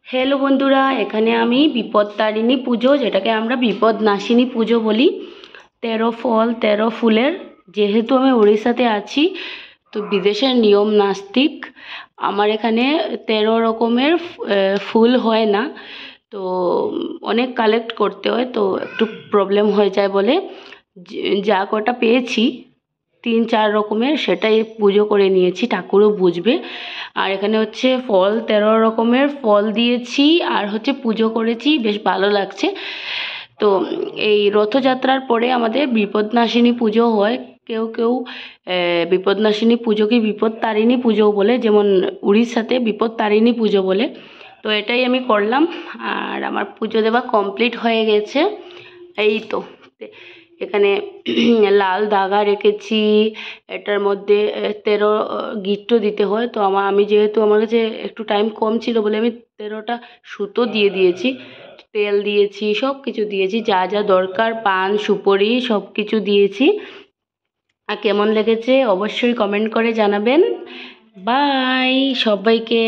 Hello বন্ধুরা, এখানে আমি বিপত্তারিণী পুজো, যেটাকে আমরা বিপদনাশিনী পুজো বলি, 13 ফল 13 ফুলের। যেহেতু আমি উড়িষ্যাতে আছি, তো বিদেশের নিয়ম নাস্তিক, আমার এখানে 13 রকমের ফুল হয় না, তো অনেক কালেক্ট করতে হয়, তো একটু প্রবলেম হয়ে যায় বলে যা কটা পেয়েছি 3-4 রকমের সেটাই পুজো করে নিয়েছি, ঠাকুরও বুঝবে। আর এখানে হচ্ছে ফল 13 রকমের ফল দিয়েছি, আর হচ্ছে পুজো করেছি, বেশ ভালো লাগছে। তো এই রথযাত্রার পরে আমাদের বিপদনাশিনী পুজো হয়। কেউ কেউ বিপদনাশিনী পুজোকে বিপত্তারিণী পুজোও বলে, যেমন উড়িষ্যাতে বিপত্তারিণী পুজো বলে। তো এটাই আমি করলাম, আর আমার পুজো দেওয়া কমপ্লিট হয়ে গেছে। এই তো এখানে লাল দাগা রেখেছি, এটার মধ্যে 13 গিট্টো দিতে হয়। তো আমি যেহেতু আমার কাছে একটু টাইম কম ছিল বলে আমি 13টা সুতো দিয়ে দিয়েছি, তেল দিয়েছি, সব কিছু দিয়েছি, যা যা দরকার, পান সুপারি সব কিছু দিয়েছি। আর কেমন লেগেছে অবশ্যই কমেন্ট করে জানাবেন। বাই সবাইকে।